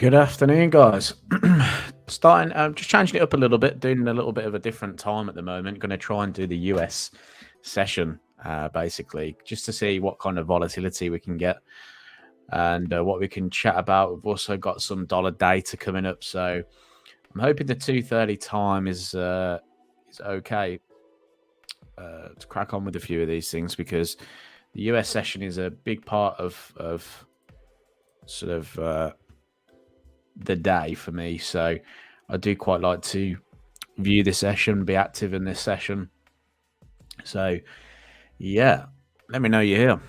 Good afternoon, guys. Starting, just changing it up a little bit, doing a little bit of a different time at the moment. Going to try and do the US session, basically, just to see what kind of volatility we can get and what we can chat about. We've also got some dollar data coming up, so I'm hoping the 2:30 time is okay to crack on with a few of these things, because the US session is a big part of sort of the day for me. So I do quite like to view the session, be active in this session. So yeah, let me know you're here.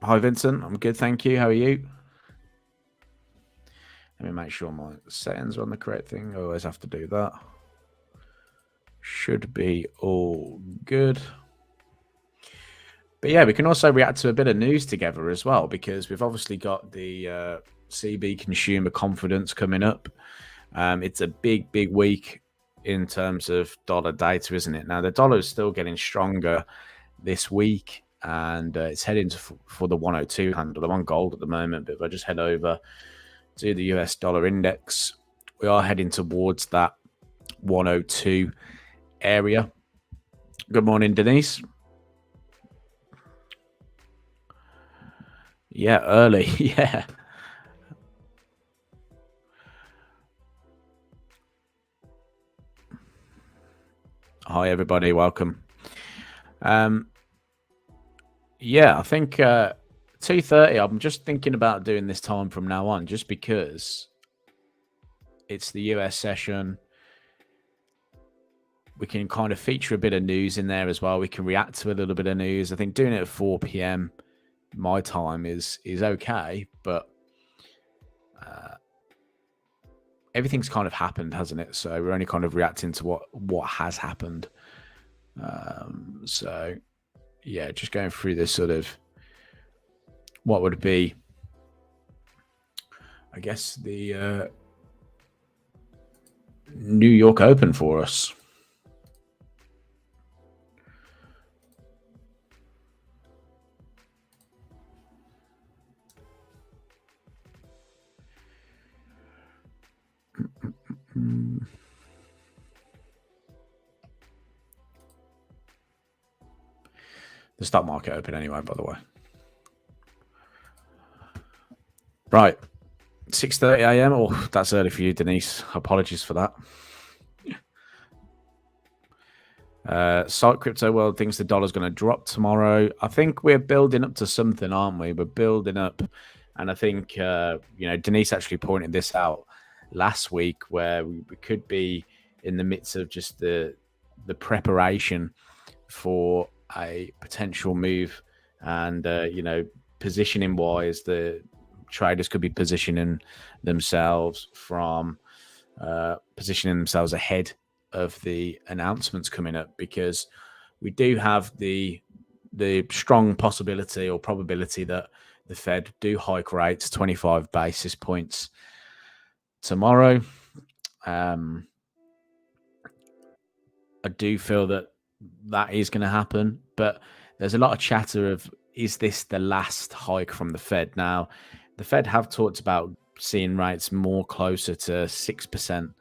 Hi Vincent, I'm good, thank you. How are you? Let me make sure my settings are on the correct thing. I always have to do that. Should be all good. But yeah, we can also react to a bit of news together as well, because we've obviously got the CB consumer confidence coming up. It's a big week in terms of dollar data, isn't it? Now, the dollar is still getting stronger this week, and it's heading for the 102 handle. I'm on gold at the moment, but if I just head over to the US dollar index, we are heading towards that 102 area. Good morning, Denise. Yeah, early. Yeah. Hi, everybody. Welcome. Yeah, I think 2:30. I'm just thinking about doing this time from now on, just because it's the US session. We can kind of feature a bit of news in there as well. We can react to a little bit of news. I think doing it at 4 p.m. my time is okay, but everything's kind of happened, hasn't it? So we're only kind of reacting to what has happened. So yeah, just going through this sort of what would be, I guess, the New York Open for us. The stock market open anyway, by the way. Right, 6:30 a.m. Oh, that's early for you, Denise. Apologies for that. Site Crypto World thinks the dollar's going to drop tomorrow. I think we're building up to something, aren't we? We're building up, and I think Denise actually pointed this out last week, where we could be in the midst of just the preparation for a potential move, and positioning wise, the traders could be positioning themselves ahead of the announcements coming up, because we do have the strong possibility or probability that the Fed do hike rates 25 basis points tomorrow. I do feel that is going to happen, but there's a lot of chatter of, is this the last hike from the Fed? Now, the Fed have talked about seeing rates more closer to 6%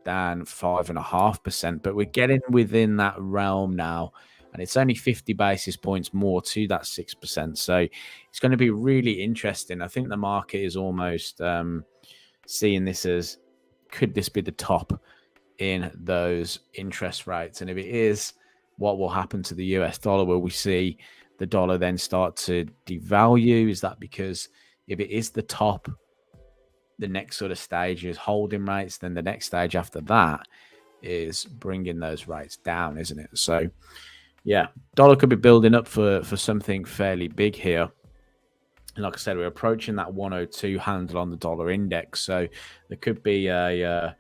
than 5.5%, but we're getting within that realm now, and it's only 50 basis points more to that 6%. So it's going to be really interesting. I think the market is almost seeing this as, could this be the top in those interest rates? And if it is, what will happen to the US dollar? Will we see the dollar then start to devalue? Is that because if it is the top, the next sort of stage is holding rates, then the next stage after that is bringing those rates down, isn't it? So yeah, dollar could be building up for something fairly big here. And like I said, we're approaching that 102 handle on the dollar index, so there could be an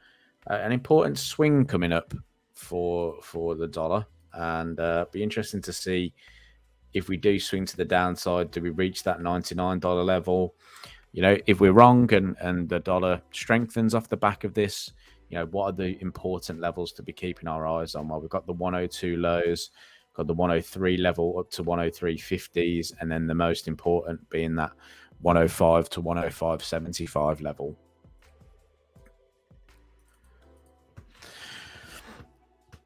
important swing coming up for the dollar, and be interesting to see if we do swing to the downside. Do we reach that $99 level? If we're wrong and the dollar strengthens off the back of this, what are the important levels to be keeping our eyes on? Well, we've got the 102 lows, got the 103 level up to 103.50s, and then the most important being that 105 to 105.75 level.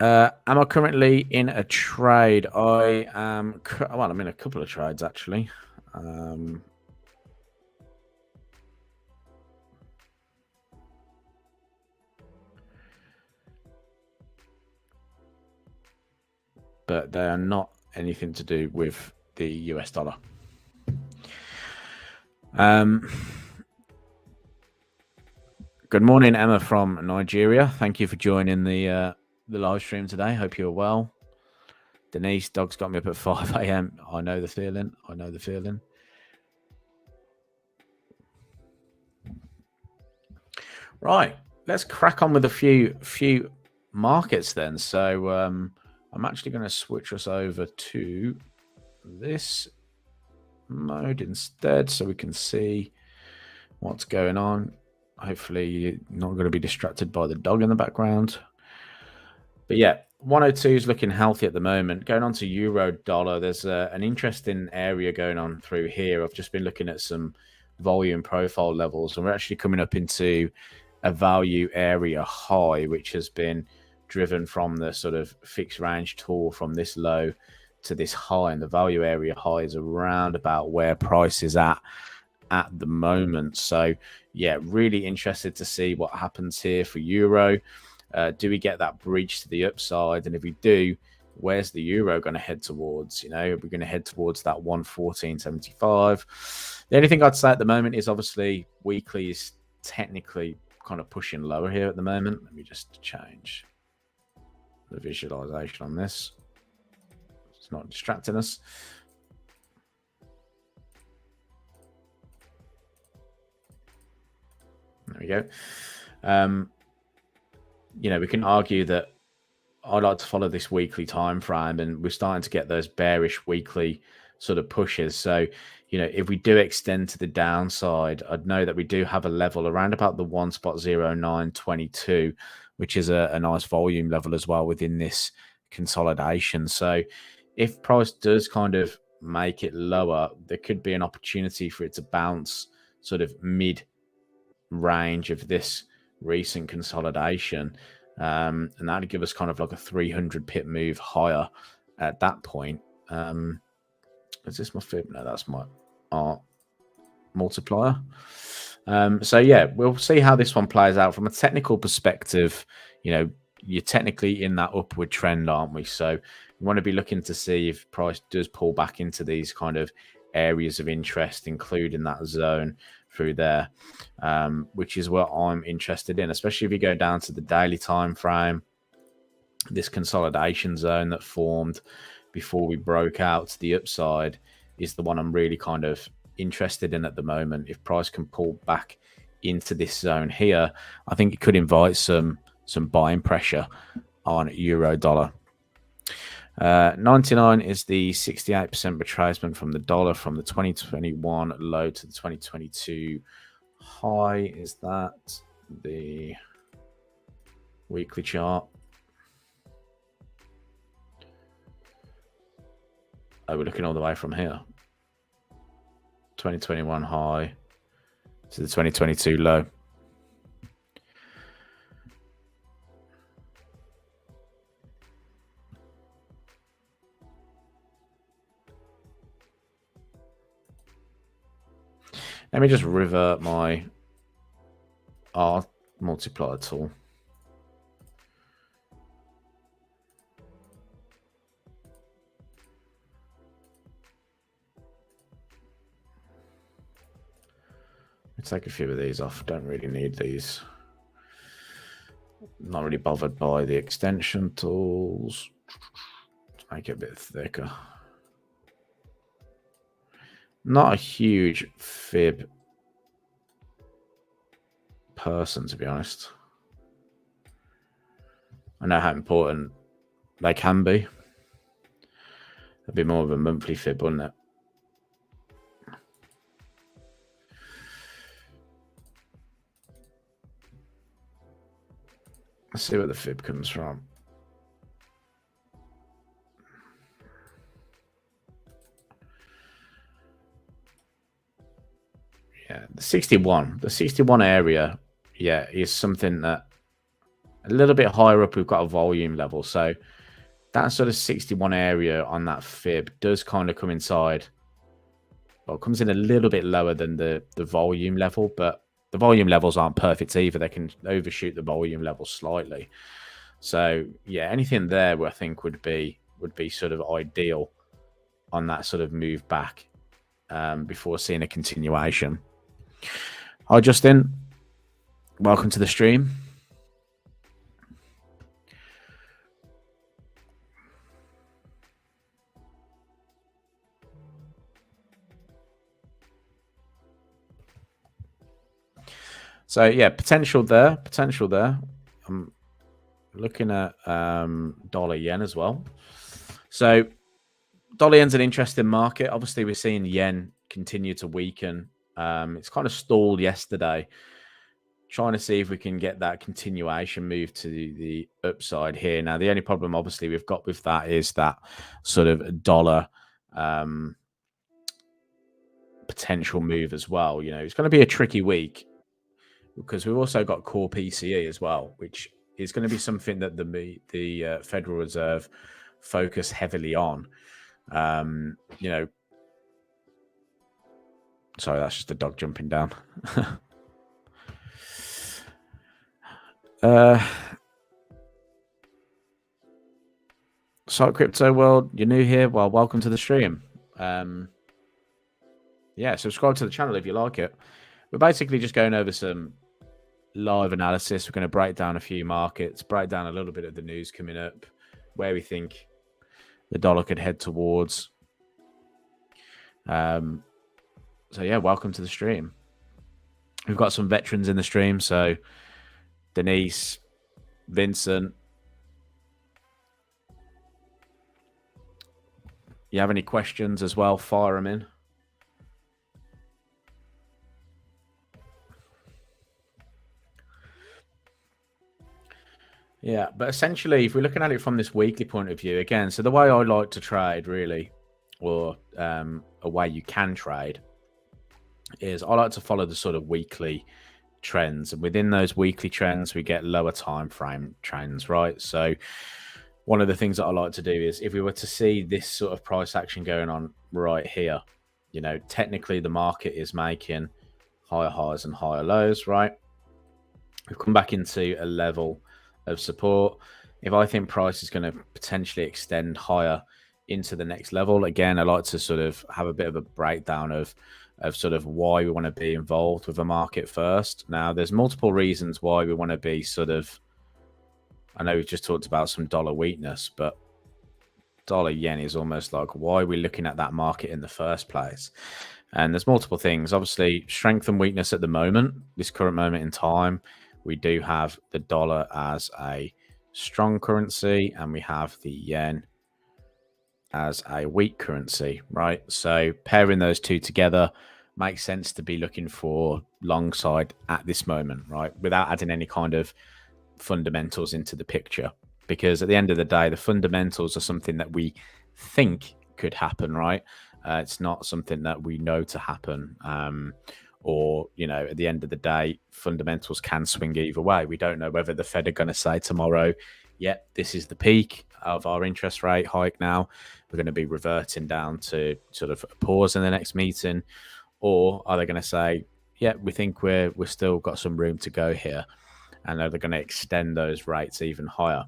Am I currently in a trade? I am. Well, I'm in a couple of trades actually. But they are not anything to do with the US dollar. Good morning, Emma from Nigeria. Thank you for joining the live stream today. Hope you're well. Denise, dog's got me up at 5 a.m. I know the feeling. I know the feeling. Right, let's crack on with a few markets then. So I'm actually going to switch us over to this mode instead so we can see what's going on. Hopefully you're not going to be distracted by the dog in the background. But yeah, 102 is looking healthy at the moment. Going on to euro dollar, there's an interesting area going on through here. I've just been looking at some volume profile levels, and we're actually coming up into a value area high, which has been driven from the sort of fixed range tool from this low to this high, and the value area high is around about where price is at the moment. So yeah, really interested to see what happens here for euro. Do we get that breach to the upside? And if we do, where's the euro going to head towards? You know, we're going to head towards that 114.75. The only thing I'd say at the moment is obviously weekly is technically kind of pushing lower here at the moment. Let me just change the visualization on this. It's not distracting us. There we go. You know, we can argue that I like to follow this weekly time frame, and we're starting to get those bearish weekly sort of pushes. So, you know, if we do extend to the downside, I'd know that we do have a level around about the 1.0922, which is a nice volume level as well within this consolidation. So if price does kind of make it lower, there could be an opportunity for it to bounce sort of mid range of this recent consolidation, and that'd give us kind of like a 300 pip move higher at that point. Is this my fib? No, that's my art multiplier. So yeah, we'll see how this one plays out from a technical perspective. You know, you're technically in that upward trend, aren't we? So we want to be looking to see if price does pull back into these kind of areas of interest, including that zone through there, which is what I'm interested in, especially if you go down to the daily time frame. This consolidation zone that formed before we broke out to the upside is the one I'm really kind of interested in at the moment. If price can pull back into this zone here, I think it could invite some buying pressure on euro dollar. 99 is the 68% retracement from the dollar from the 2021 low to the 2022 high. Is that the weekly chart? Oh, we're looking all the way from here. 2021 high to the 2022 low. Let me just revert my R multiplier tool. Let's take a few of these off. Don't really need these. Not really bothered by the extension tools. Let's make it a bit thicker. Not a huge fib person, to be honest. I know how important they can be. It'd be more of a monthly fib, wouldn't it? Let's see where the fib comes from. Yeah, the 61 area, yeah, is something that a little bit higher up, we've got a volume level. So that sort of 61 area on that fib does kind of come inside. Well, it comes in a little bit lower than the volume level, but the volume levels aren't perfect either. They can overshoot the volume level slightly. So yeah, anything there I think would be sort of ideal on that sort of move back before seeing a continuation. Hi, Justin. Welcome to the stream. So yeah, potential there. I'm looking at dollar yen as well. So dollar yen's an interesting market. Obviously, we're seeing yen continue to weaken. It's kind of stalled yesterday. Trying to see if we can get that continuation move to the upside here. Now, the only problem obviously we've got with that is that sort of dollar potential move as well. You know, it's going to be a tricky week because we've also got core PCE as well, which is going to be something that the Federal Reserve focus heavily on. You know, sorry, that's just a dog jumping down. So Crypto World, you're new here. Well, welcome to the stream. Yeah, subscribe to the channel if you like it. We're basically just going over some live analysis. We're going to break down a few markets, break down a little bit of the news coming up, where we think the dollar could head towards. So yeah, welcome to the stream. We've got some veterans in the stream, so Denise, Vincent. You have any questions as well, fire them in. Yeah, but essentially, if we're looking at it from this weekly point of view, again, so the way I like to trade, really, or a way you can trade, is I like to follow the sort of weekly trends. And within those weekly trends, we get lower time frame trends, right? So one of the things that I like to do is if we were to see this sort of price action going on right here, you know, technically the market is making higher highs and higher lows, right? We've come back into a level of support. If I think price is going to potentially extend higher into the next level, again, I like to sort of have a bit of a breakdown of sort of why we want to be involved with the market first. Now, there's multiple reasons why we want to be sort of, I know we've just talked about some dollar weakness, but dollar yen is almost like, why are we looking at that market in the first place? And there's multiple things. Obviously, strength and weakness at the moment, this current moment in time. We do have the dollar as a strong currency, and we have the yen as a weak currency, right? So pairing those two together makes sense to be looking for long side at this moment, right? Without adding any kind of fundamentals into the picture, because at the end of the day, the fundamentals are something that we think could happen, right? It's not something that we know to happen. Or, you know, at the end of the day, fundamentals can swing either way. We don't know whether the Fed are going to say tomorrow, yep, this is the peak of our interest rate hike now. We're going to be reverting down to sort of a pause in the next meeting. Or are they going to say, yeah, we think we're still got some room to go here, and are they going to extend those rates even higher?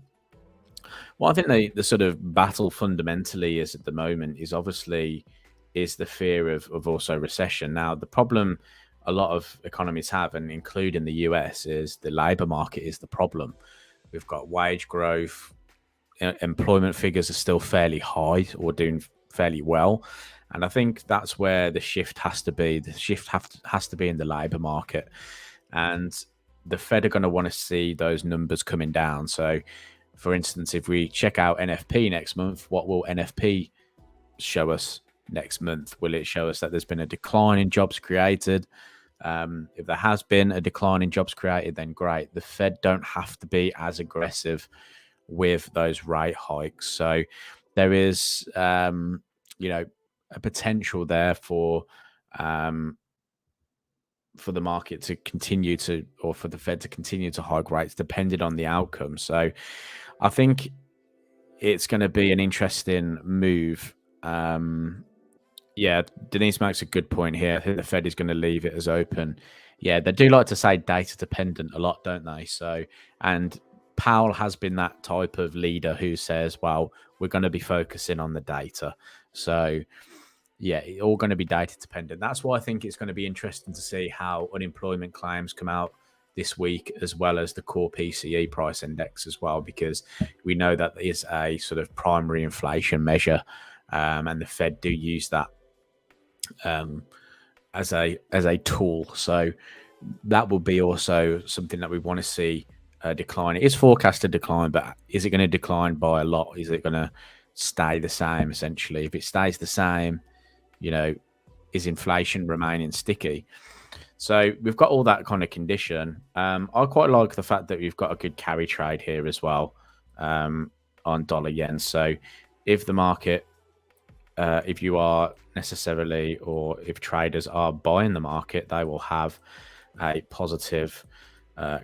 Well, I think the sort of battle fundamentally is at the moment is obviously is the fear of also recession. Now, the problem a lot of economies have, and including the US, is the labor market is the problem. We've got wage growth, employment figures are still fairly high or doing fairly well. And I think that's where the shift has to be. The shift has to be in the labor market. And the Fed are going to want to see those numbers coming down. So, for instance, if we check out NFP next month, what will NFP show us next month? Will it show us that there's been a decline in jobs created? If there has been a decline in jobs created, then great. The Fed don't have to be as aggressive with those rate hikes. So there is, you know, a potential there for for the market to continue to, or for the Fed to continue to hike rates, depending on the outcome. So I think it's going to be an interesting move. Yeah, Denise makes a good point here. I think the Fed is going to leave it as open. Yeah, they do like to say data dependent a lot, don't they? So, and Powell has been that type of leader who says, well, we're going to be focusing on the data. So, yeah, it's all going to be data dependent. That's why I think it's going to be interesting to see how unemployment claims come out this week, as well as the core PCE price index as well, because we know that is a sort of primary inflation measure, and the Fed do use that as a tool. So that will be also something that we want to see decline. It is forecast to decline, but is it going to decline by a lot? Is it going to stay the same? Essentially, if it stays the same, is inflation remaining sticky? So we've got all that kind of condition. I quite like the fact that we've got a good carry trade here as well on dollar yen. So if the market, if you are necessarily, or if traders are buying the market, they will have a positive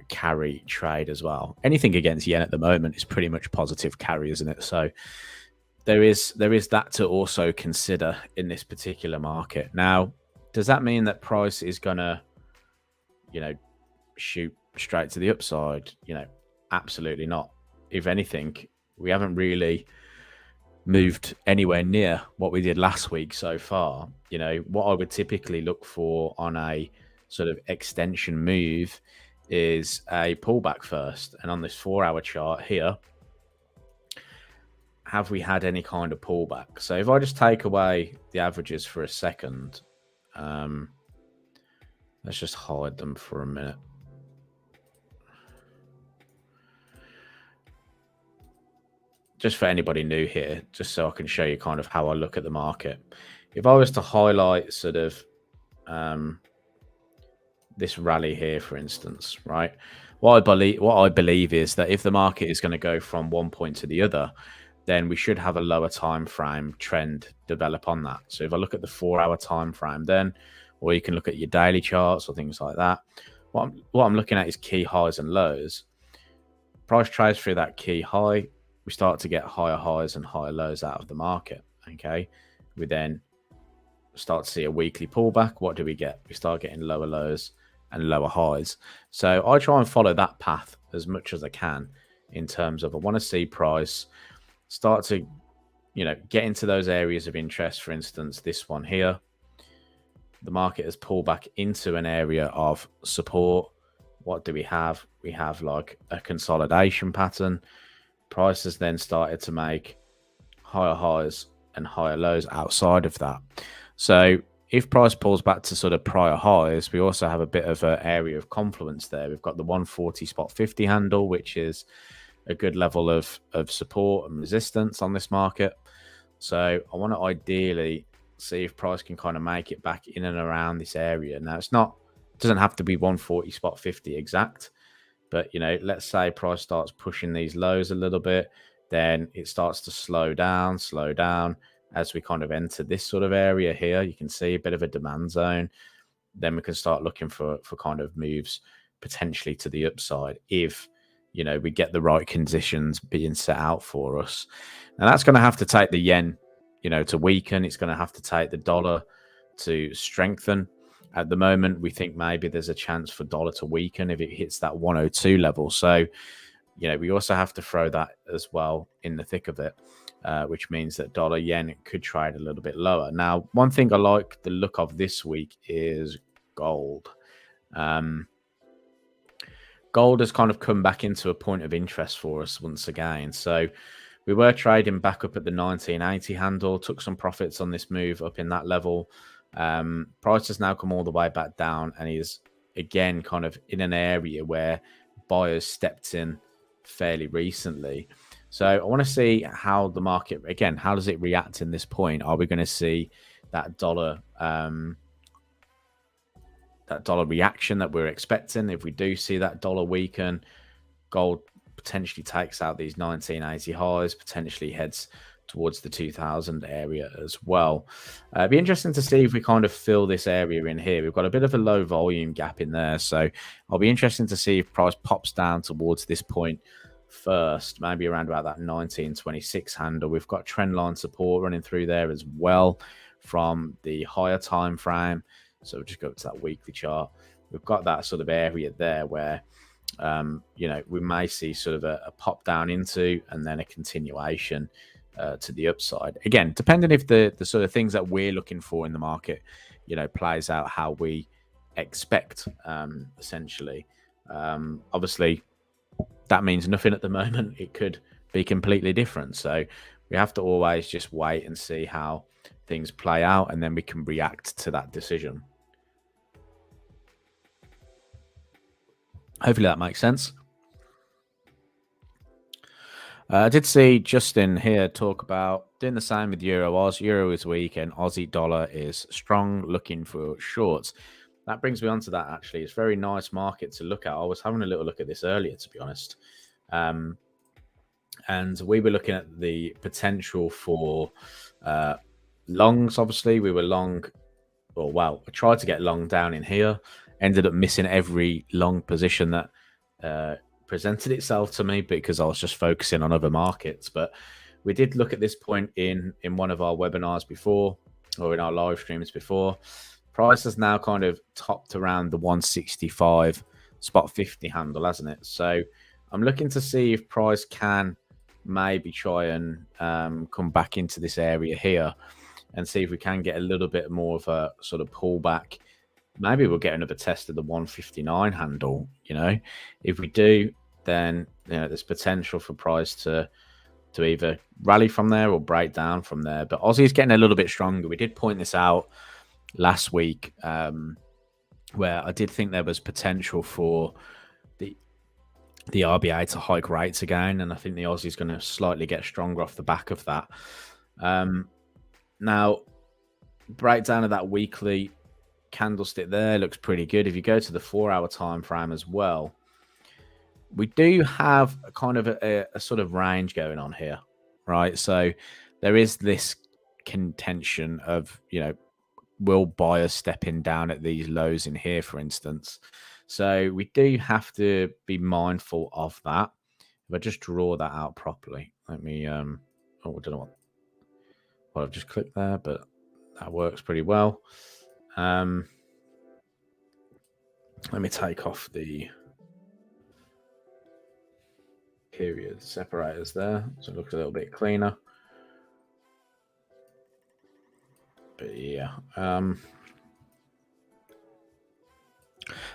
carry trade as well. Anything against yen at the moment is pretty much positive carry, isn't it? So there is that to also consider in this particular market. Now, does that mean that price is gonna, shoot straight to the upside? Absolutely not. If anything, we haven't really moved anywhere near what we did last week so far. What I would typically look for on a sort of extension move is a pullback first. And on this 4-hour chart here, have we had any kind of pullback? So if I just take away the averages for a second, let's just hide them for a minute. Just for anybody new here, just so I can show you kind of how I look at the market. If I was to highlight sort of this rally here, for instance, right? What I believe is that if the market is going to go from one point to the other, then we should have a lower time frame trend develop on that. So if I look at the 4-hour time frame, then, or you can look at your daily charts or things like that. What I'm looking at is key highs and lows. Price trades through that key high. We start to get higher highs and higher lows out of the market. Okay, we then start to see a weekly pullback. What do we get? We start getting lower lows and lower highs. So I try and follow that path as much as I can, in terms of I want to see price start to, get into those areas of interest. For instance, this one here, the market has pulled back into an area of support. What do we have? We have like a consolidation pattern. Price has then started to make higher highs and higher lows outside of that. So if price pulls back to sort of prior highs, we also have a bit of an area of confluence there. We've got the 140 spot 50 handle, which is a good level of support and resistance on this market. So I want to ideally see if price can kind of make it back in and around this area. Now, it doesn't have to be 140 spot 50 exact, but let's say price starts pushing these lows a little bit, then it starts to slow down as we kind of enter this sort of area here. You can see a bit of a demand zone. Then we can start looking for kind of moves potentially to the upside if we get the right conditions being set out for us. And that's going to have to take the yen, to weaken. It's going to have to take the dollar to strengthen. At the moment, we think maybe there's a chance for dollar to weaken if it hits that 102 level. So, we also have to throw that as well in the thick of it, which means that dollar yen could trade a little bit lower. Now, one thing I like the look of this week is gold. Gold has kind of come back into a point of interest for us once again. So we were trading back up at the 1980 handle, took some profits on this move up in that level. Price has now come all the way back down and is again kind of in an area where buyers stepped in fairly recently. So I want to see how the market, again, how does it react in this point? Are we going to see that dollar reaction that we're expecting? If we do see that dollar weaken, gold potentially takes out these 1980 highs, potentially heads towards the 2000 area as well. It'd be interesting to see if we kind of fill this area in here. We've got a bit of a low volume gap in there, so I'll be interested to see if price pops down towards this point first, maybe around about that 1926 handle. We've got trend line support running through there as well from the higher time frame. So we'll just go to that weekly chart. We've got that sort of area there where we may see sort of a pop down into and then a continuation to the upside. Again, depending if the sort of things that we're looking for in the market, plays out how we expect, essentially. Obviously, that means nothing at the moment. It could be completely different. So we have to always just wait and see how things play out, and then we can react to that decision. Hopefully that makes sense. I did see Justin here talk about doing the same with Euro-Oz. Euro is weak and Aussie dollar is strong, looking for shorts. That brings me on to that, actually. It's a very nice market to look at. I was having a little look at this earlier, to be honest. And we were looking at the potential for longs, obviously. We were long, I tried to get long down in here. Ended up missing every long position that presented itself to me because I was just focusing on other markets. But we did look at this point in one of our webinars before, or in our live streams before. Price has now kind of topped around the 165 spot 50 handle, hasn't it? So I'm looking to see if price can maybe try and come back into this area here and see if we can get a little bit more of a sort of pullback. Maybe we'll get another test of the 159 handle. If we do, then there's potential for price to either rally from there or break down from there. But Aussie's getting a little bit stronger. We did point this out last week, where I did think there was potential for the RBA to hike rates again, and I think the Aussie's going to slightly get stronger off the back of that. Now, breakdown of that weekly candlestick there looks pretty good. If you go to the 4-hour time frame as well, we do have a kind of a sort of range going on here, right? So there is this contention of, will buyers stepping down at these lows in here, for instance. So we do have to be mindful of that. If I just draw that out properly, let me, I don't know what I've just clicked there, but that works pretty well. Let me take off the period separators there, so it looks a little bit cleaner. But yeah,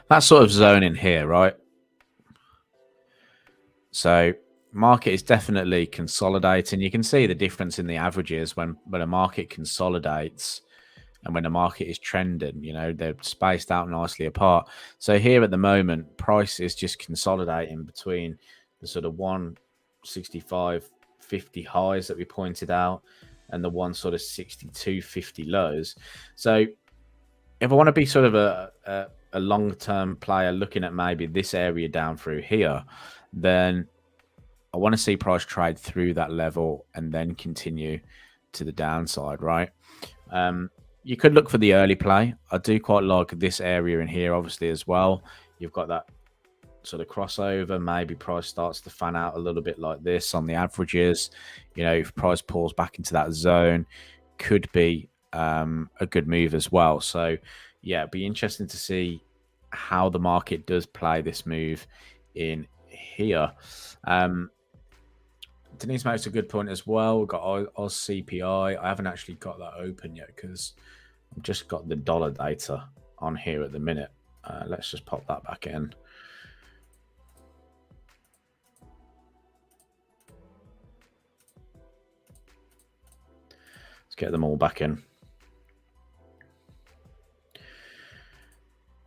that sort of zone in here, right? So market is definitely consolidating. You can see the difference in the averages when a market consolidates and when the market is trending. They're spaced out nicely apart. So here at the moment, price is just consolidating between the sort of 165.50 highs that we pointed out and the 162.50 lows. So if I want to be sort of a long-term player looking at maybe this area down through here, then I want to see price trade through that level and then continue to the downside, right? You could look for the early play. I do quite like this area in here, obviously, as well. You've got that sort of crossover. Maybe price starts to fan out a little bit like this on the averages. If price pulls back into that zone, could be a good move as well. So yeah, it'd be interesting to see how the market does play this move in here. Denise makes a good point as well. We've got Oz CPI. I haven't actually got that open yet because I've just got the dollar data on here at the minute. Let's just pop that back in. Let's get them all back in.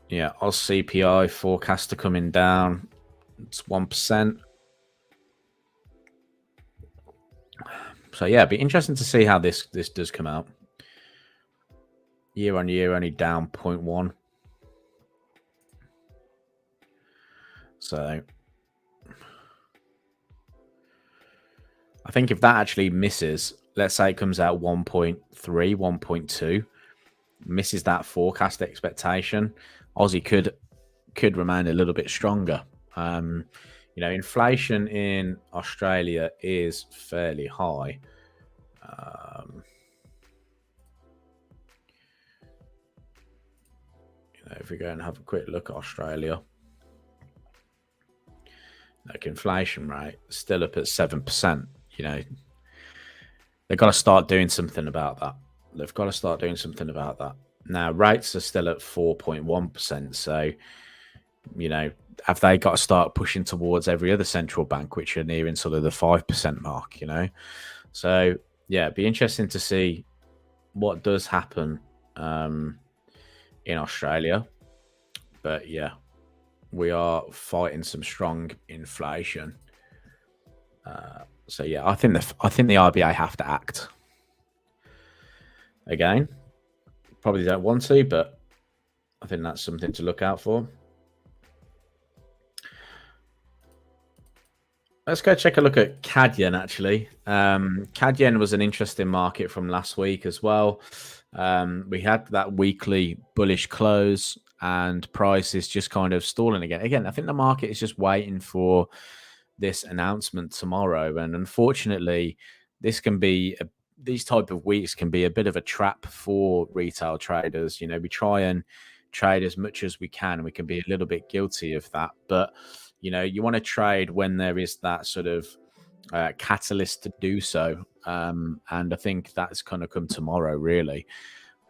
Yeah, Oz CPI forecast to coming down. It's 1%. So yeah, it'd be interesting to see how this does come out. Year on year, only down 0.1. So I think if that actually misses, let's say it comes out 1.3, 1.2, misses that forecast expectation, Aussie could remain a little bit stronger. Inflation in Australia is fairly high. If we go and have a quick look at Australia, like inflation rate still up at 7%. They've got to start doing something about that. Now rates are still at 4.1%. So, have they got to start pushing towards every other central bank, which are nearing sort of the 5% mark? So yeah, it'd be interesting to see what does happen in Australia. But yeah, we are fighting some strong inflation. So yeah, I think the RBA have to act. Again, probably don't want to, but I think that's something to look out for. Let's go check a look at CAD yen, actually. CAD yen was an interesting market from last week as well. We had that weekly bullish close and price is just kind of stalling again. Again, I think the market is just waiting for this announcement tomorrow. And unfortunately, these type of weeks can be a bit of a trap for retail traders. We try and trade as much as we can. We can be a little bit guilty of that. But, you want to trade when there is that sort of catalyst to do so. And I think that's going to come tomorrow, really.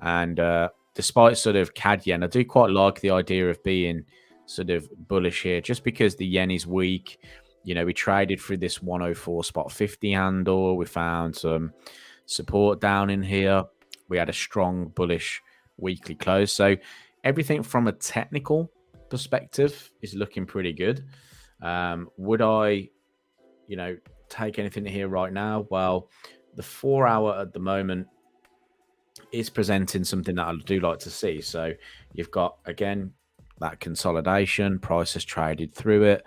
And despite sort of CAD yen, I do quite like the idea of being sort of bullish here, just because the yen is weak. We traded through this 104.50 handle. We found some support down in here. We had a strong bullish weekly close. So everything from a technical perspective is looking pretty good. Would I, take anything here right now? Well, the 4 hour at the moment is presenting something that I do like to see. So you've got, again, that consolidation. Price has traded through it,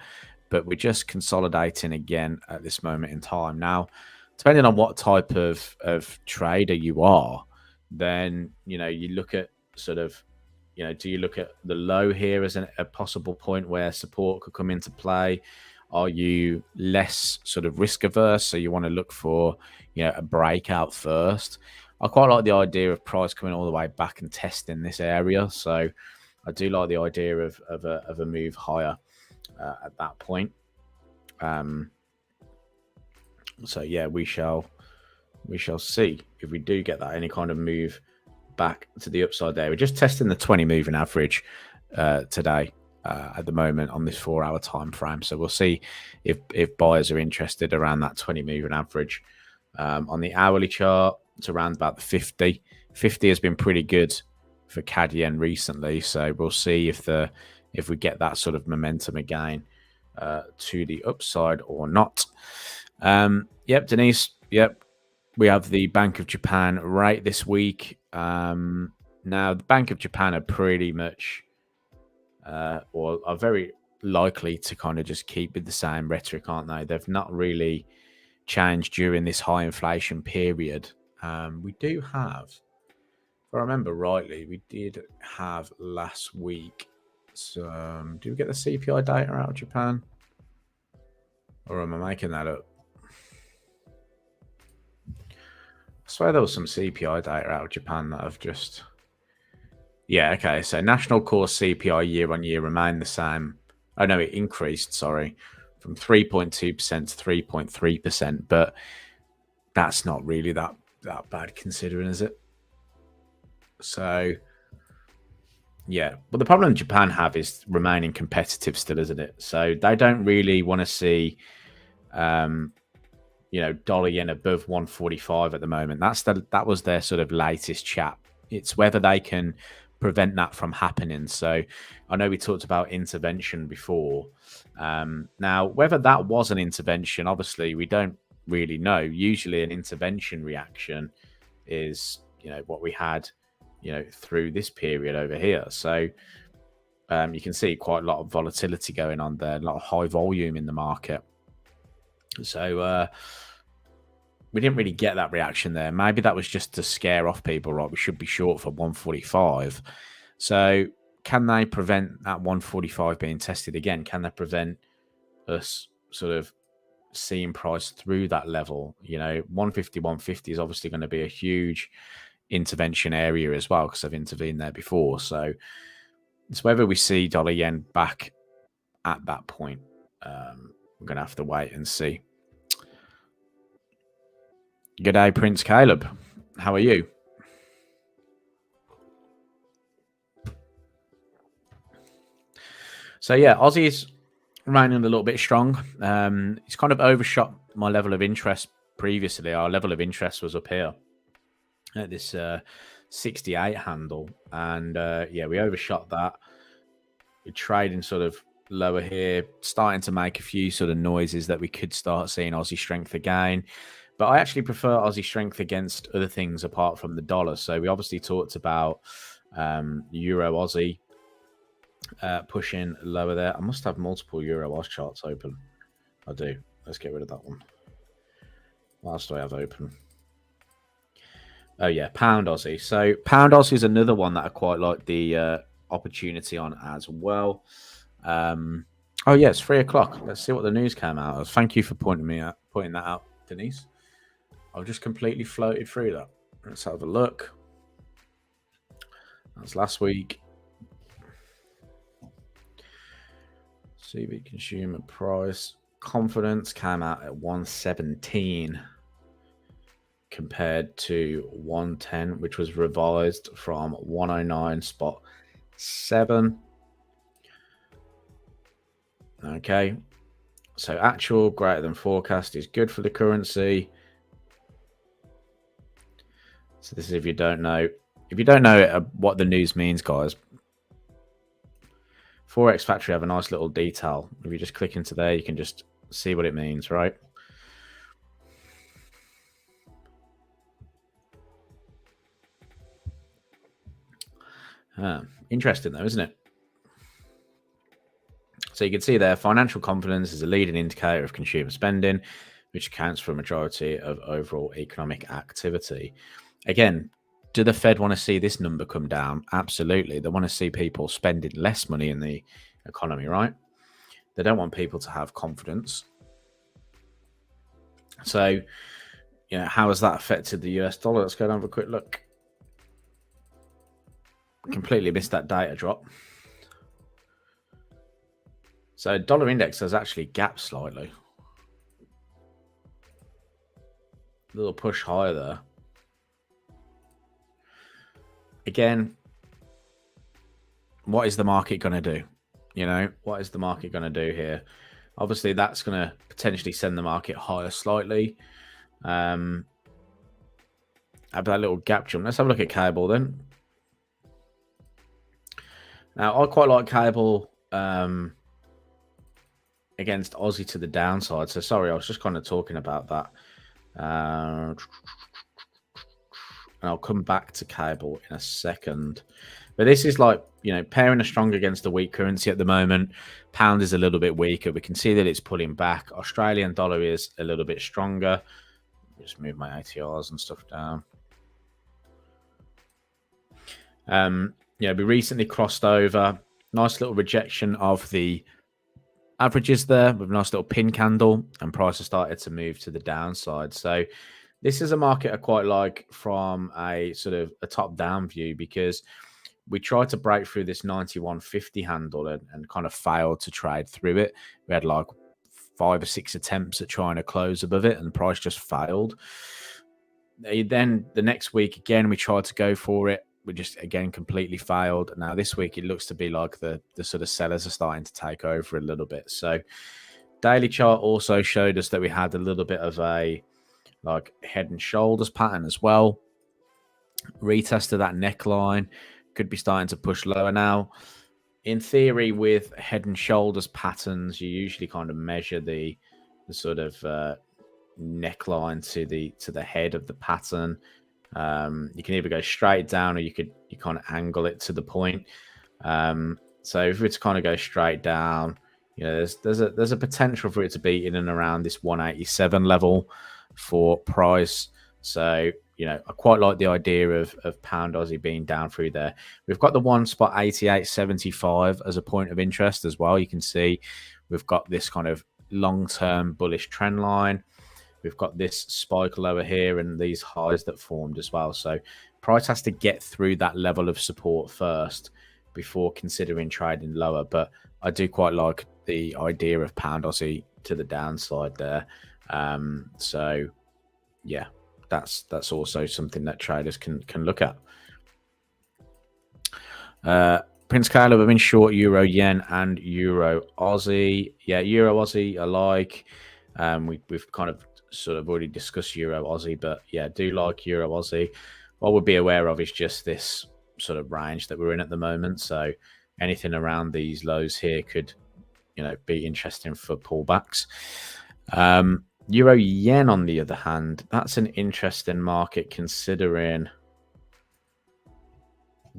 but we're just consolidating again at this moment in time. Now, depending on what type of trader you are, then, you look at sort of, do you look at the low here as a possible point where support could come into play? Are you less sort of risk averse? So you want to look for, a breakout first. I quite like the idea of price coming all the way back and testing this area. So I do like the idea of a move higher at that point. So yeah, we shall see if we do get that any kind of move back to the upside there. We're just testing the 20 moving average today at the moment on this 4 hour time frame. So we'll see if buyers are interested around that 20 moving average. On the hourly chart, it's around about the 50. 50 has been pretty good for CAD yen recently. So we'll see if we get that sort of momentum again to the upside or not. Yep, Denise. Yep. We have the Bank of Japan rate this week. Now, the Bank of Japan are pretty much, or are very likely to kind of just keep with the same rhetoric, aren't they? They've not really changed during this high inflation period. We do have, if I remember rightly, we did have last week. So, did we get the CPI data out of Japan? Or am I making that up? I swear there was some CPI data out of Japan that I've just... Yeah, okay. So national core CPI year on year remained the same. Oh, no, it increased, sorry, from 3.2% to 3.3%. But that's not really that bad considering, is it? So, yeah. But the problem Japan have is remaining competitive still, isn't it? So they don't really want to see... dollar yen above 145 at the moment. That was their sort of latest chat. It's whether they can prevent that from happening. So I know we talked about intervention before. Now, whether that was an intervention, obviously we don't really know. Usually an intervention reaction is, what we had, through this period over here. So you can see quite a lot of volatility going on there, a lot of high volume in the market. So we didn't really get that reaction there. Maybe that was just to scare off people, right? We should be short for 145. So can they prevent that 145 being tested again? Can they prevent us sort of seeing price through that level? 150, 150 is obviously going to be a huge intervention area as well, because I've intervened there before. So it's whether we see dollar yen back at that point. We're going to have to wait and see. Good day, Prince Caleb. How are you? So yeah, Aussie's remaining a little bit strong. It's kind of overshot my level of interest previously. Our level of interest was up here at this 68 handle, and yeah, we overshot that. We're trading sort of lower here, starting to make a few sort of noises that we could start seeing Aussie strength again. But I actually prefer Aussie strength against other things apart from the dollar. So we obviously talked about Euro Aussie pushing lower there. I must have multiple Euro Oz charts open. I do. Let's get rid of that one. What else do I have open? Oh yeah, Pound Aussie. So Pound Aussie is another one that I quite like the opportunity on as well. Oh yeah, it's 3 o'clock. Let's see what the news came out of. Thank you for pointing that out, Denise. I've just completely floated through that. Let's have a look. That's last week. CV consumer price confidence came out at 117 compared to 110, which was revised from 109.7. Okay, so actual greater than forecast is good for the currency. So this is if you don't know what the news means, guys. Forex Factory have a nice little detail. If you just click into there, you can just see what it means, right? Interesting though, isn't it? So you can see there, financial confidence is a leading indicator of consumer spending, which accounts for a majority of overall economic activity. Again, do the Fed want to see this number come down? Absolutely. They want to see people spending less money in the economy, right? They don't want people to have confidence. So, how has that affected the US dollar? Let's go and have a quick look. Completely missed that data drop. So dollar index has actually gapped slightly. A little push higher there. Again, what is the market going to do? What is the market going to do here? Obviously, that's going to potentially send the market higher slightly. Have that little gap jump. Let's have a look at cable then. Now, I quite like cable against Aussie to the downside. So sorry, I was just kind of talking about that. And I'll come back to cable in a second. But this is like, pairing a strong against a weak currency at the moment. Pound is a little bit weaker. We can see that it's pulling back. Australian dollar is a little bit stronger. Just move my ATRs and stuff down. We recently crossed over. Nice little rejection of the averages there with a nice little pin candle, and price has started to move to the downside. So this is a market I quite like from a sort of a top-down view, because we tried to break through this 91.50 handle and kind of failed to trade through it. We had like 5 or 6 attempts at trying to close above it, and the price just failed. Then the next week, again, we tried to go for it. We just, again, completely failed. Now this week, it looks to be like the sort of sellers are starting to take over a little bit. So daily chart also showed us that we had a little bit of a like head and shoulders pattern as well. Retested that neckline, could be starting to push lower now. In theory, with head and shoulders patterns, you usually kind of measure the sort of neckline to the head of the pattern. You can either go straight down, or you kind of angle it to the point. So if it's kind of go straight down, there's a potential for it to be in and around this 187 level for price. So, you know, I quite like the idea of pound Aussie being down through there. We've got the one spot 88.75 as a point of interest as well. You can see we've got this kind of long-term bullish trend line. We've got this spike lower here and these highs that formed as well. So price has to get through that level of support first before considering trading lower. But I do quite like the idea of pound Aussie to the downside there. So yeah, that's also something that traders can look at. Prince Caleb, I've been short Euro Yen and Euro Aussie. Yeah, Euro Aussie I like. We've kind of sort of already discussed Euro Aussie, but yeah, do like Euro Aussie. What we'll be aware of is just this sort of range that we're in at the moment. So anything around these lows here could, you know, be interesting for pullbacks. Euro Yen, on the other hand, that's an interesting market considering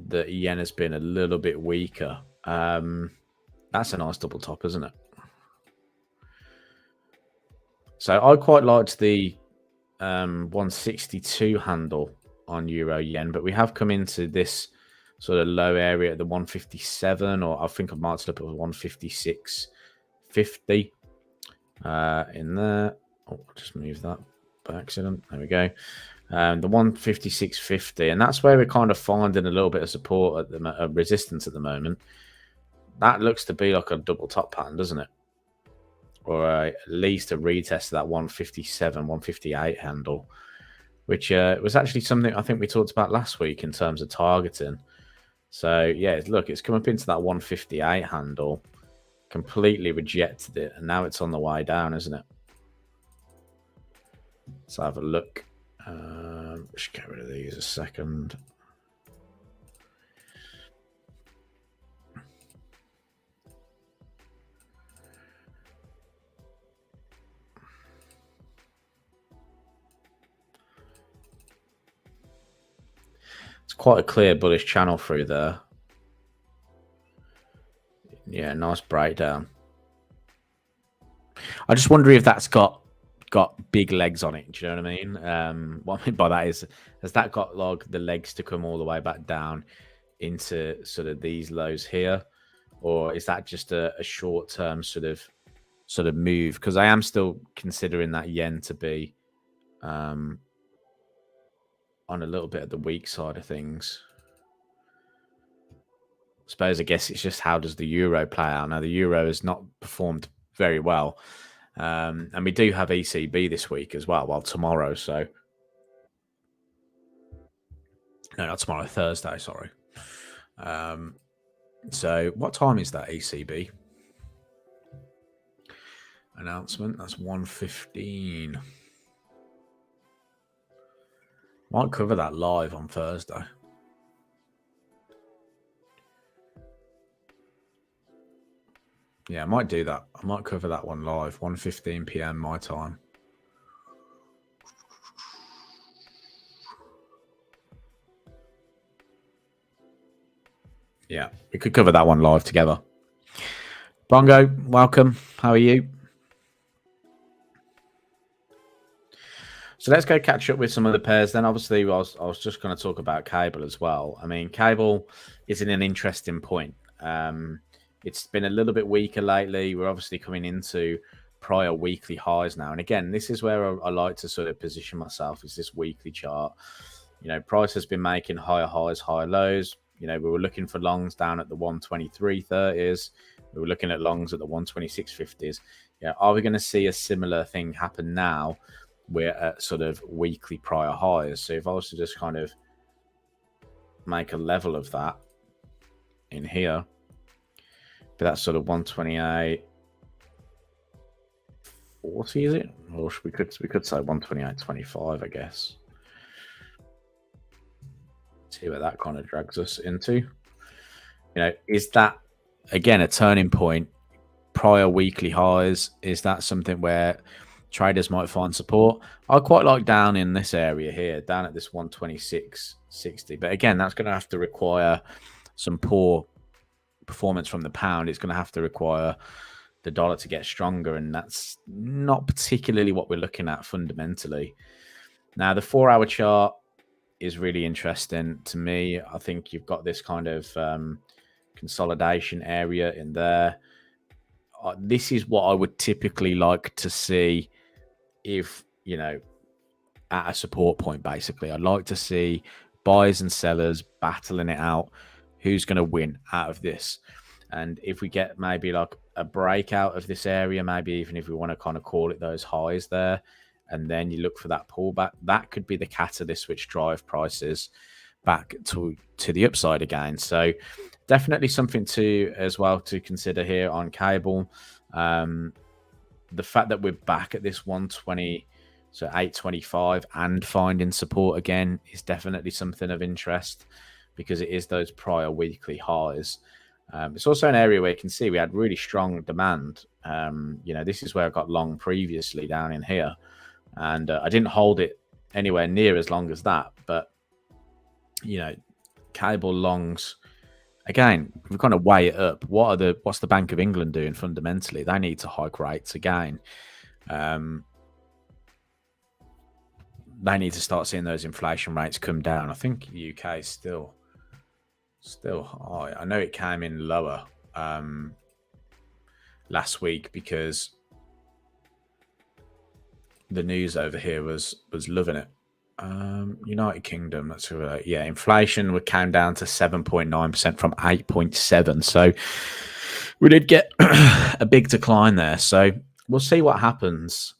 that yen has been a little bit weaker. That's a nice double top, isn't it? So I quite liked the 162 handle on Euro Yen, but we have come into this sort of low area at the 157, or I think I marked it up at 156.50 in there. Oh, I'll just move that by accident. There we go. The 156.50, and that's where we're kind of finding a little bit of support at the resistance at the moment. That looks to be like a double top pattern, doesn't it? Or at least a retest of that 157, 158 handle, which was actually something I think we talked about last week in terms of targeting. So yeah, look, it's come up into that 158 handle, completely rejected it, and now it's on the way down, isn't it? Let's have a look. Just get rid of these a second. It's quite a clear bullish channel through there. Yeah, nice breakdown. I just wonder if that's got big legs on it. Do you know what I mean? What I mean by that is, has that got like the legs to come all the way back down into sort of these lows here, or is that just a short-term sort of move? Because I am still considering that yen to be on a little bit of the weak side of things. I guess it's just how does the euro play out? Now the euro has not performed very well. And we do have ECB this week as well tomorrow. So no, not tomorrow, Thursday, sorry. So what time is that ECB announcement? That's 1:15. Might cover that live on Thursday. Yeah, I might do that. I might cover that one live, 1:15 p.m. my time. Yeah, we could cover that one live together. Bongo, welcome. How are you? So let's go catch up with some of the pairs. Then obviously I was just going to talk about cable as well. I mean, cable is in an interesting point. It's been a little bit weaker lately. We're obviously coming into prior weekly highs now. And again, this is where I like to sort of position myself, is this weekly chart. You know, price has been making higher highs, higher lows. You know, we were looking for longs down at the 123.30s. We were looking at longs at the 126.50s. Yeah, are we going to see a similar thing happen now? We're at sort of weekly prior highs. So if I was to just kind of make a level of that in here, but that's sort of 128.40, is it? Or we could say 128.25, I guess. See where that kind of drags us into. You know, is that again a turning point? Prior weekly highs, is that something where traders might find support? I quite like down in this area here, down at this 126.60. But again, that's going to have to require some poor performance from the pound. It's going to have to require the dollar to get stronger, and that's not particularly what we're looking at fundamentally. Now, the 4-hour chart is really interesting to me. I think you've got this kind of consolidation area in there. This is what I would typically like to see if, at a support point, basically. I'd like to see buyers and sellers battling it out. Who's going to win out of this? And if we get maybe like a breakout of this area, maybe even if we want to kind of call it those highs there, and then you look for that pullback, that could be the catalyst which drive prices back to the upside again. So definitely something to consider here on cable. The fact that we're back at this 120, so 825, and finding support again is definitely something of interest, because it is those prior weekly highs. It's also an area where you can see we had really strong demand. This is where I got long previously down in here, and I didn't hold it anywhere near as long as that. But cable longs, again, we've got to weigh it up. What's the Bank of England doing fundamentally? They need to hike rates again. They need to start seeing those inflation rates come down. I think the UK is still high. I know it came in lower last week because the news over here was loving it. United Kingdom, that's right. Yeah, inflation would came down to 7.9% from 8.7%. So we did get a big decline there. So we'll see what happens.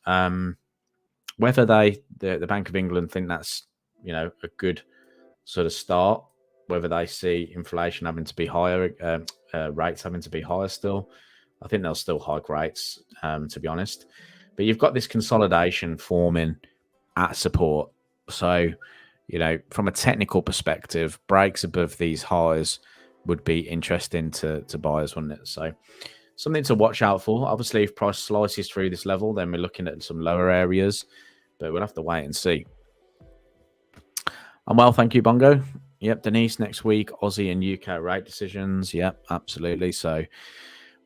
Whether the Bank of England think that's a good sort of start, whether they see inflation having to be higher, rates having to be higher still, I think they'll still hike rates, to be honest. But you've got this consolidation forming at support. So, from a technical perspective, breaks above these highs would be interesting to buyers, wouldn't it? So something to watch out for. Obviously, if price slices through this level, then we're looking at some lower areas, but we'll have to wait and see. I'm well, thank you, Bongo. Yep, Denise, next week, Aussie and UK rate decisions. Yep, absolutely. So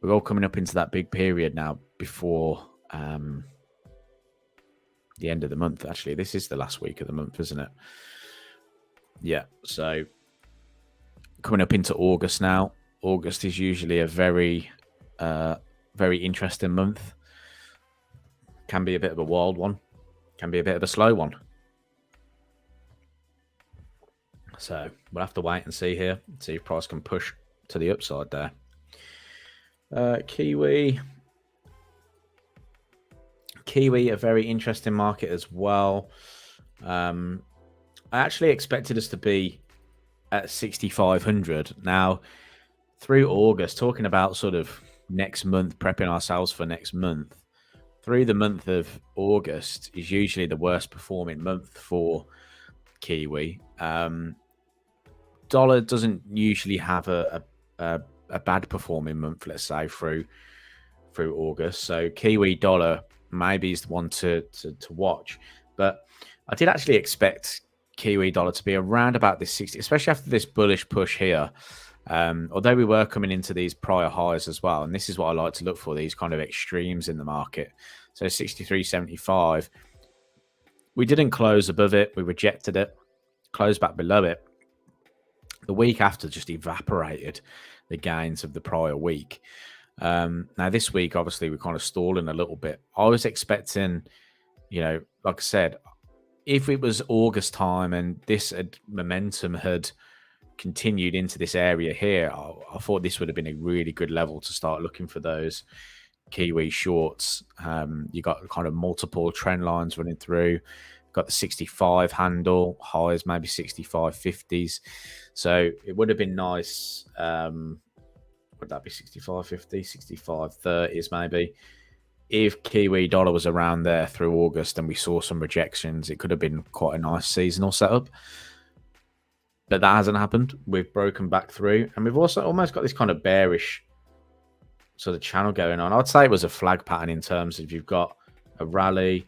we're all coming up into that big period now before the end of the month. Actually, this is the last week of the month, isn't it? Yeah, so coming up into August now. August is usually a very, very interesting month. Can be a bit of a wild one. Can be a bit of a slow one. So we'll have to wait and see here. See if price can push to the upside there. Kiwi, a very interesting market as well. I actually expected us to be at 6,500. Now, through August, talking about sort of next month, prepping ourselves for next month, through the month of August is usually the worst performing month for Kiwi. Dollar doesn't usually have a bad performing month, let's say, through August. So Kiwi dollar maybe is the one to watch. But I did actually expect Kiwi dollar to be around about this 60, especially after this bullish push here. Although we were coming into these prior highs as well, and this is what I like to look for, these kind of extremes in the market. So 63.75, we didn't close above it, we rejected it, closed back below it. The week after just evaporated the gains of the prior week. Now this week, obviously, we're kind of stalling a little bit. I was expecting, like I said, if it was August time and this momentum had continued into this area here, I thought this would have been a really good level to start looking for those Kiwi shorts. You got kind of multiple trend lines running through. Got the 65 handle, highs maybe 65.50s. So it would have been nice. Would that be 65.50, 65.30s maybe? If Kiwi dollar was around there through August and we saw some rejections, it could have been quite a nice seasonal setup. But that hasn't happened. We've broken back through, and we've also almost got this kind of bearish sort of channel going on. I'd say it was a flag pattern in terms of you've got a rally,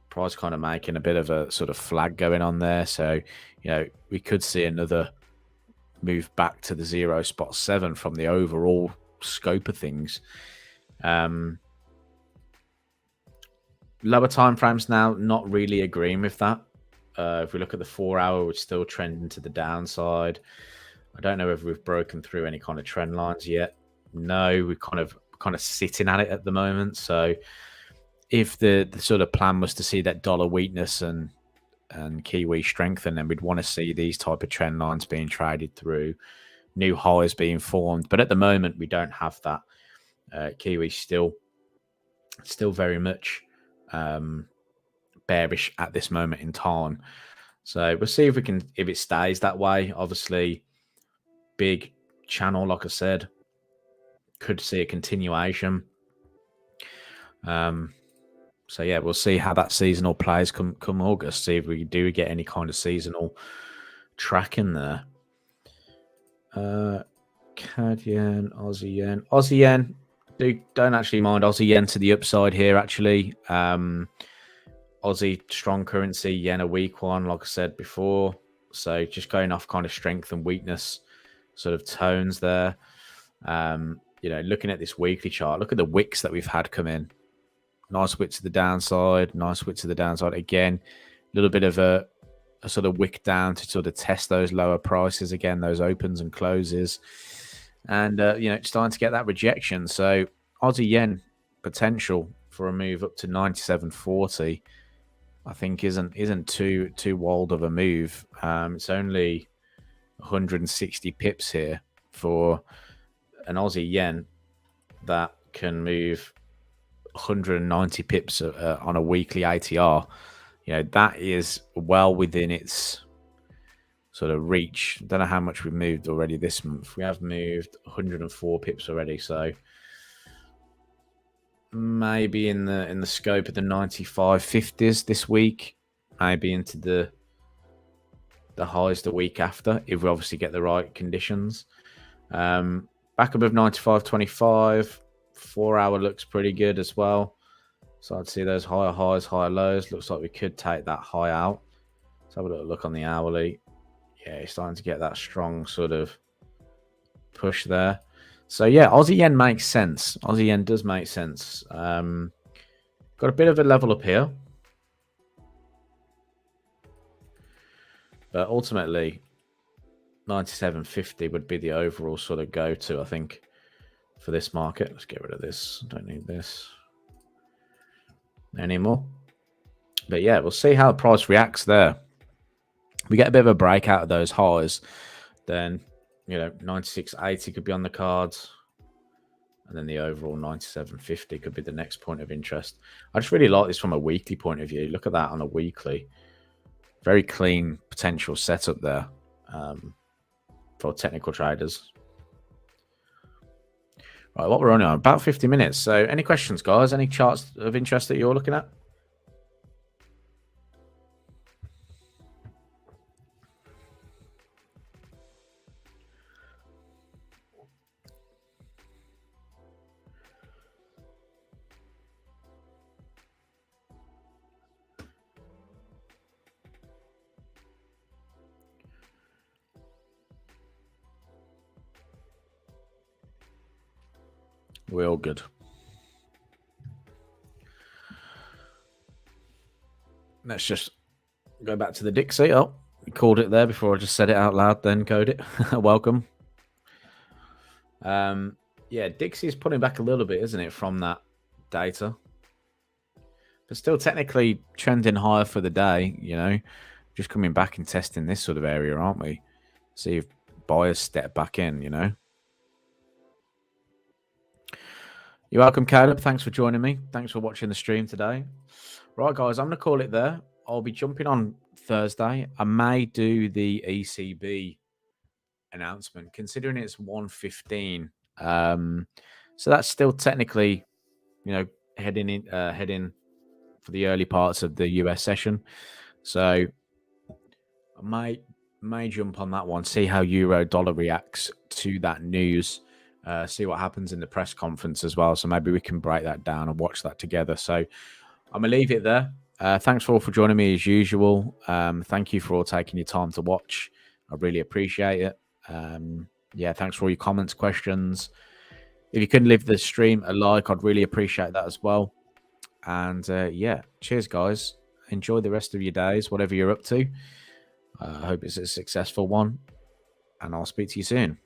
price kind of making a bit of a sort of flag going on there. So, we could see another move back to the 0.7 from the overall scope of things. Lower time frames now, not really agreeing with that. If we look at the 4 hour, we're still trending to the downside. I don't know if we've broken through any kind of trend lines yet. No, we're kind of sitting at it at the moment. So if the sort of plan was to see that dollar weakness and Kiwi strengthen, then we'd want to see these type of trend lines being traded through, new highs being formed. But at the moment, we don't have that. Kiwi still very much bearish at this moment in time. So we'll see if it stays that way. Obviously, big channel, like I said, could see a continuation. So yeah, we'll see how that seasonal plays come August. See if we do get any kind of seasonal track in there. CAD yen, Aussie yen. Aussie yen, don't actually mind Aussie yen to the upside here, actually. Aussie strong currency, yen a weak one, like I said before. So just going off kind of strength and weakness sort of tones there. Looking at this weekly chart, look at the wicks that we've had come in. Nice wick to the downside, nice wick to the downside. Again, a little bit of a sort of wick down to sort of test those lower prices again, those opens and closes. And, starting to get that rejection. So Aussie yen potential for a move up to 97.40, I think isn't too wild of a move. It's only 160 pips here for an Aussie yen that can move 190 pips on a weekly ATR. That is well within its sort of reach. Don't know how much we've moved already this month. We have moved 104 pips already, so maybe in the scope of the 95.50s this week, maybe into the highs the week after, if we obviously get the right conditions. Back above 95.25. 4 hour looks pretty good as well. So I'd see those higher highs, higher lows. Looks like we could take that high out. Let's have a little look on the hourly. Yeah, it's starting to get that strong sort of push there. So yeah, Aussie yen makes sense. Aussie yen does make sense. Got a bit of a level up here. But ultimately, 97.50 would be the overall sort of go-to, I think, for this market. Let's get rid of this. Don't need this anymore. But yeah, we'll see how the price reacts there. We get a bit of a break out of those highs, then 96.80 could be on the cards, and then the overall 97.50 could be the next point of interest. I just really like this from a weekly point of view. Look at that on a weekly. Very clean potential setup there for technical traders. Right, what we're on now, about 50 minutes. So any questions, guys? Any charts of interest that you're looking at? We're all good. Let's just go back to the Dixie. Oh, we called it there before I just said it out loud, then code it. Welcome. Yeah, Dixie is pulling back a little bit, isn't it, from that data? But still technically trending higher for the day, just coming back and testing this sort of area, aren't we? See if buyers step back in, You're welcome, Caleb. Thanks for joining me. Thanks for watching the stream today. Right, guys, I'm going to call it there. I'll be jumping on Thursday. I may do the ECB announcement, considering it's 1:15. So that's still technically, heading for the early parts of the US session. So I may jump on that one, see how euro dollar reacts to that news. See what happens in the press conference as well. So maybe we can break that down and watch that together. So I'm going to leave it there. Thanks for all for joining me as usual. Thank you for all taking your time to watch. I really appreciate it. Yeah, thanks for all your comments, questions. If you couldn't leave the stream a like, I'd really appreciate that as well. And yeah, cheers, guys. Enjoy the rest of your days, whatever you're up to. I hope it's a successful one. And I'll speak to you soon.